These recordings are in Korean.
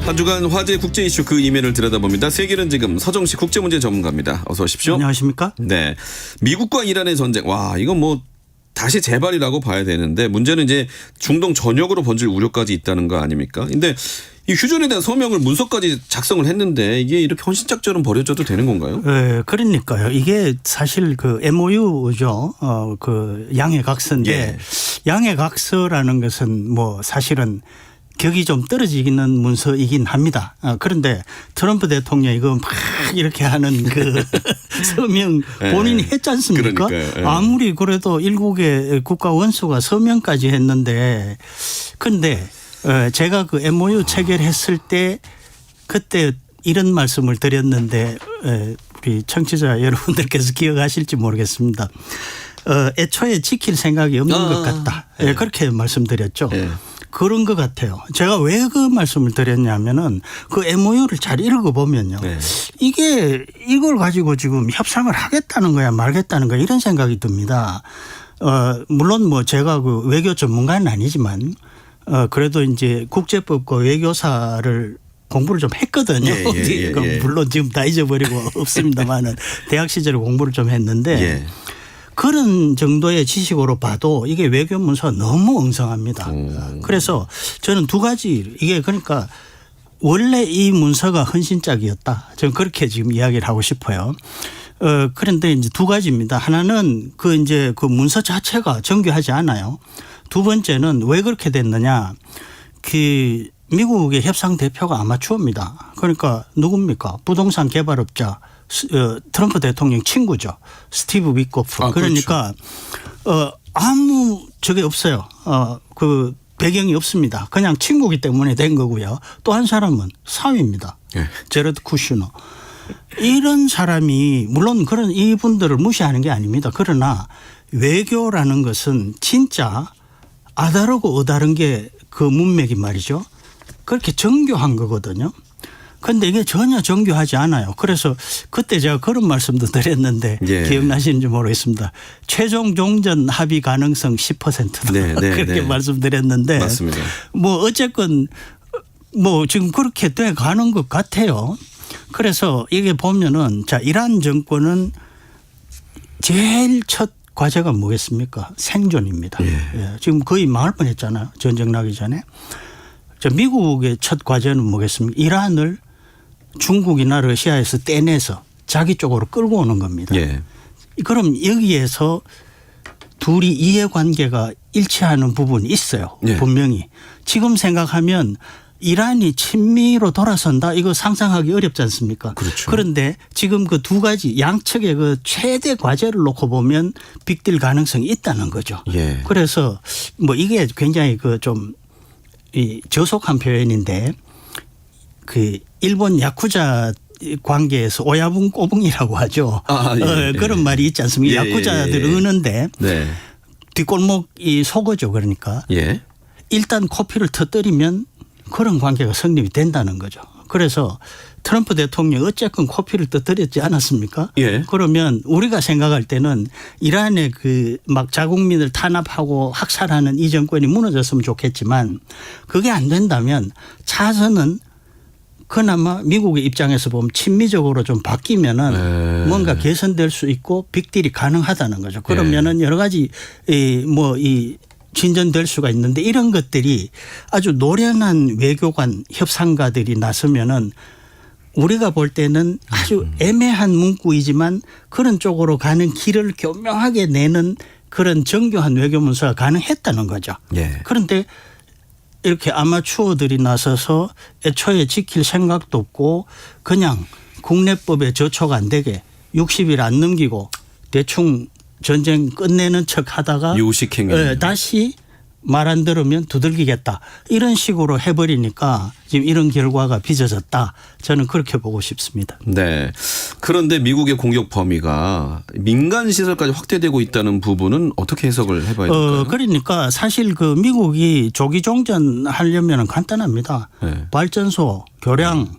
한 주간 화제 국제 이슈 그 이면을 들여다봅니다. 세계는 지금 서정식 국제문제 전문가입니다. 어서 오십시오. 안녕하십니까? 네, 미국과 이란의 전쟁. 와, 이건 뭐 다시 재발이라고 봐야 되는데 문제는 이제 중동 전역으로 번질 우려까지 있다는 거 아닙니까? 근데 이 휴전에 대한 서명을 문서까지 작성을 했는데 이게 이렇게 헌신짝처럼 버려져도 되는 건가요? 네, 그러니까요. 이게 사실 그 MOU죠. 그 양해각서인데 예. 양해각서라는 것은 뭐 사실은 격이 좀 떨어지는 문서이긴 합니다. 그런데 트럼프 대통령이 이거 막 이렇게 하는 그 서명 본인이 했지 않습니까? 그러니까요. 예. 아무리 그래도 일국의 국가 원수가 서명까지 했는데 근데 제가 그 MOU 체결했을 때 그때 이런 말씀을 드렸는데 우리 청취자 여러분들께서 기억하실지 모르겠습니다. 애초에 지킬 생각이 없는 것 같다. 예. 그렇게 말씀드렸죠. 예. 그런 것 같아요. 제가 왜 그 말씀을 드렸냐면은 그 MOU를 잘 읽어보면요. 네. 이게 이걸 가지고 지금 협상을 하겠다는 거야 말겠다는 거야 이런 생각이 듭니다. 물론 뭐 제가 그 외교 전문가는 아니지만 그래도 이제 국제법과 외교사를 공부를 좀 했거든요. 예. 물론 지금 다 잊어버리고 없습니다만은 대학 시절에 공부를 좀 했는데 예. 그런 정도의 지식으로 봐도 이게 외교 문서가 너무 엉성합니다. 그래서 저는 두 가지 이게 그러니까 원래 이 문서가 헌신짝이었다. 저는 그렇게 지금 이야기를 하고 싶어요. 그런데 이제 두 가지입니다. 하나는 그 이제 그 문서 자체가 정교하지 않아요. 두 번째는 왜 그렇게 됐느냐. 그 미국의 협상 대표가 아마추어입니다. 그러니까 누굽니까? 부동산 개발업자 트럼프 대통령 친구죠. 스티브 위코프. 그러니까 아무 적이 없어요. 그 배경이 없습니다. 그냥 친구기 때문에 된 거고요. 또 한 사람은 사위입니다. 예. 제러드 쿠슈너. 이런 사람이 물론 그런 이분들을 무시하는 게 아닙니다. 그러나 외교라는 것은 진짜 아다르고 어다른 게 그 문맥이 말이죠. 그렇게 정교한 거거든요. 그런데 이게 전혀 정교하지 않아요. 그래서 그때 제가 그런 말씀도 드렸는데 예. 기억나시는지 모르겠습니다. 최종 종전 합의 가능성 10%다. 네, 그렇게 말씀드렸는데 맞습니다. 뭐 어쨌건 뭐 지금 그렇게 돼 가는 것 같아요. 그래서 이게 보면은 자 이란 정권은 제일 첫 과제가 뭐겠습니까? 생존입니다. 예. 지금 거의 망할 뻔했잖아요. 전쟁 나기 전에. 자 미국의 첫 과제는 뭐겠습니까? 이란을 중국이나 러시아에서 떼내서 자기 쪽으로 끌고 오는 겁니다. 예. 그럼 여기에서 둘이 이해관계가 일치하는 부분이 있어요. 예. 분명히. 지금 생각하면 이란이 친미로 돌아선다 이거 상상하기 어렵지 않습니까? 그렇죠. 그런데 지금 그 두 가지 양측의 그 최대 과제를 놓고 보면 빅딜 가능성이 있다는 거죠. 예. 그래서 뭐 이게 굉장히 그 좀 이 저속한 표현인데 그 일본 야쿠자 관계에서 오야분 꼬붕이라고 하죠. 그런 말이 있지 않습니까? 야쿠자들 어는데 네. 뒷골목이 속어죠. 그러니까 예. 일단 코피를 터뜨리면 그런 관계가 성립이 된다는 거죠. 그래서 트럼프 대통령이 어쨌건 코피를 터뜨렸지 않았습니까? 예. 그러면 우리가 생각할 때는 이란의 그 막 자국민을 탄압하고 학살하는 이 정권이 무너졌으면 좋겠지만 그게 안 된다면 차선은 그나마 미국의 입장에서 보면 친미적으로 좀 바뀌면은 뭔가 개선될 수 있고 빅딜이 가능하다는 거죠. 그러면은 여러 가지 이 진전될 수가 있는데 이런 것들이 아주 노련한 외교관 협상가들이 나서면은 우리가 볼 때는 아주 애매한 문구이지만 그런 쪽으로 가는 길을 교묘하게 내는 그런 정교한 외교 문서가 가능했다는 거죠. 예. 그런데 이렇게 아마추어들이 나서서 애초에 지킬 생각도 없고 그냥 국내법에 저촉 안 되게 60일 안 넘기고 대충 전쟁 끝내는 척 하다가 요식행위. 다시 말 안 들으면 두들기겠다. 이런 식으로 해버리니까 지금 이런 결과가 빚어졌다. 저는 그렇게 보고 싶습니다. 네. 그런데 미국의 공격 범위가 민간 시설까지 확대되고 있다는 부분은 어떻게 해석을 해봐야 될까요? 그러니까 사실 그 미국이 조기 종전 하려면 간단합니다. 네. 발전소, 교량,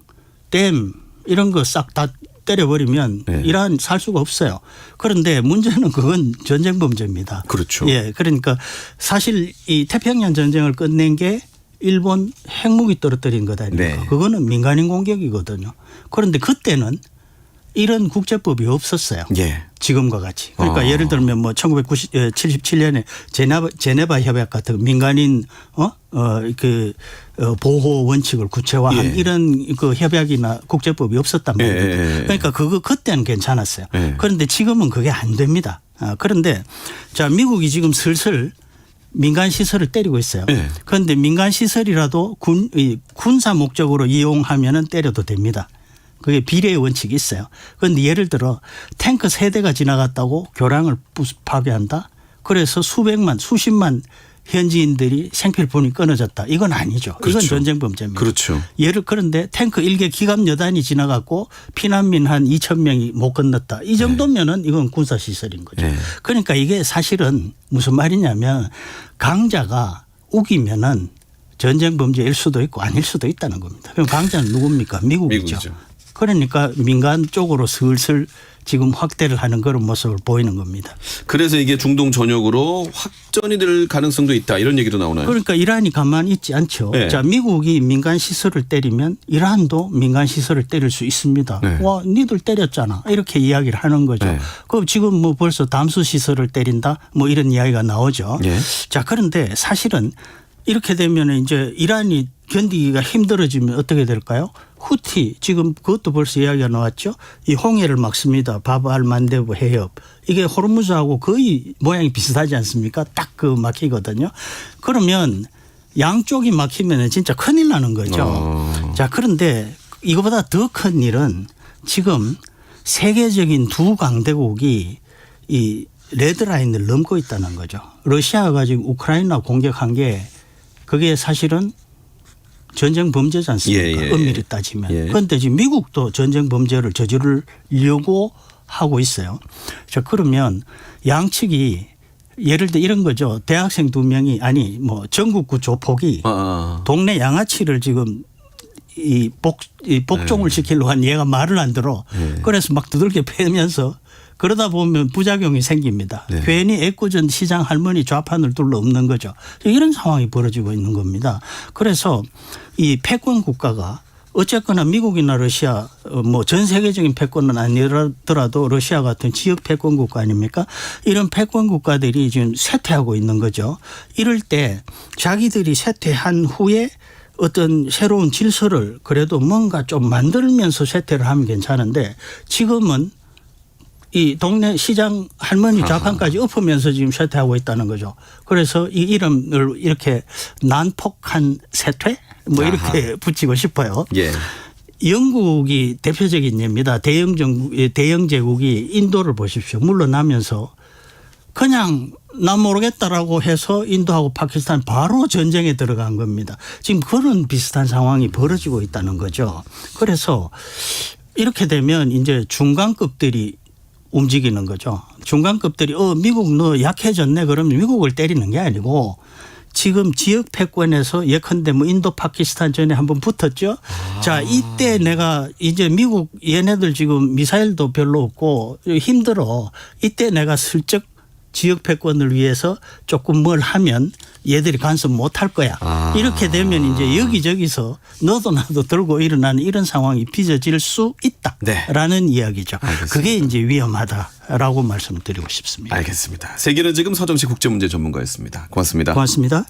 댐 이런 거 싹 다 때려버리면 네. 이란 살 수가 없어요. 그런데 문제는 그건 전쟁 범죄입니다. 그렇죠. 예, 그러니까 사실 이 태평양 전쟁을 끝낸 게 일본 핵무기 떨어뜨린 것 아닙니까? 네. 그거는 민간인 공격이거든요. 그런데 그때는 이런 국제법이 없었어요. 예. 지금과 같이. 그러니까 예를 들면 뭐 1977년에 제네바 협약 같은 민간인 보호 원칙을 구체화한 예. 이런 그 협약이나 국제법이 없었단 말이에요. 예. 그러니까 그때는 괜찮았어요. 예. 그런데 지금은 그게 안 됩니다. 그런데 자 미국이 지금 슬슬 민간 시설을 때리고 있어요. 예. 그런데 민간 시설이라도 군사 목적으로 이용하면은 때려도 됩니다. 그게 비례의 원칙이 있어요. 그런데 예를 들어 탱크 세대가 지나갔다고 교량을 파괴한다. 그래서 수십만 현지인들이 생필품이 끊어졌다. 이건 아니죠. 그렇죠. 이건 전쟁 범죄입니다. 그렇죠. 그런데 탱크 1개 기갑 여단이 지나갔고 피난민 한 2천 명이 못 건넜다. 이 정도면은 이건 군사시설인 거죠. 네. 그러니까 이게 사실은 무슨 말이냐면 강자가 우기면은 전쟁 범죄일 수도 있고 아닐 수도 있다는 겁니다. 그럼 강자는 누굽니까? 미국이죠. 그러니까 민간 쪽으로 슬슬 지금 확대를 하는 그런 모습을 보이는 겁니다. 그래서 이게 중동 전역으로 확전이 될 가능성도 있다 이런 얘기도 나오나요? 그러니까 이란이 가만히 있지 않죠. 네. 자, 미국이 민간 시설을 때리면 이란도 민간 시설을 때릴 수 있습니다. 네. 와, 니들 때렸잖아. 이렇게 이야기를 하는 거죠. 네. 그럼 지금 뭐 벌써 담수 시설을 때린다 뭐 이런 이야기가 나오죠. 네. 자, 그런데 사실은 이렇게 되면 이제 이란이 견디기가 힘들어지면 어떻게 될까요? 후티 지금 그것도 벌써 이야기가 나왔죠. 이 홍해를 막습니다. 바브알 만데브 해협. 이게 호르무즈하고 거의 모양이 비슷하지 않습니까? 딱 그 막히거든요. 그러면 양쪽이 막히면 진짜 큰일 나는 거죠. 자, 그런데 이거보다 더 큰 일은 지금 세계적인 두 강대국이 이 레드라인을 넘고 있다는 거죠. 러시아가 지금 우크라이나 공격한 게 그게 사실은 전쟁 범죄지 않습니까? 예. 엄밀히 따지면. 예. 그런데 지금 미국도 전쟁 범죄를 저지르려고 하고 있어요. 자, 그러면 양측이 예를 들어 이런 거죠. 대학생 2명이 아니 뭐 전국구 조폭이 동네 양아치를 지금 이 복종을 시키려고 한 얘가 말을 안 들어. 그래서 막 두들겨 패면서 그러다 보면 부작용이 생깁니다. 네. 괜히 애꿎은 시장 할머니 좌판을 둘러 엎는 거죠. 이런 상황이 벌어지고 있는 겁니다. 그래서 이 패권 국가가 어쨌거나 미국이나 러시아 뭐 전 세계적인 패권은 아니더라도 러시아 같은 지역 패권 국가 아닙니까? 이런 패권 국가들이 지금 쇠퇴하고 있는 거죠. 이럴 때 자기들이 쇠퇴한 후에 어떤 새로운 질서를 그래도 뭔가 좀 만들면서 쇠퇴를 하면 괜찮은데 지금은 이 동네 시장 할머니 좌판까지 엎으면서 지금 쇠퇴하고 있다는 거죠. 그래서 이 이름을 이렇게 난폭한 쇠퇴 뭐 이렇게 붙이고 싶어요. 예. 영국이 대표적인 예입니다. 대영 제국이 인도를 보십시오. 물러나면서 그냥 난 모르겠다라고 해서 인도하고 파키스탄 바로 전쟁에 들어간 겁니다. 지금 그런 비슷한 상황이 벌어지고 있다는 거죠. 그래서 이렇게 되면 이제 중간급들이 움직이는 거죠. 중간급들이 미국 너 약해졌네 그러면 미국을 때리는 게 아니고 지금 지역 패권에서 예컨대 뭐 인도 파키스탄 전에 한번 붙었죠. 자, 이때 내가 이제 미국 얘네들 지금 미사일도 별로 없고 힘들어. 이때 내가 슬쩍 지역 패권을 위해서 조금 뭘 하면 얘들이 간섭 못할 거야. 이렇게 되면 이제 여기저기서 너도 나도 들고 일어나는 이런 상황이 빚어질 수 있다라는 네. 이야기죠. 알겠습니다. 그게 이제 위험하다라고 말씀드리고 싶습니다. 알겠습니다. 세계는 지금 서정식 국제문제 전문가였습니다. 고맙습니다. 고맙습니다.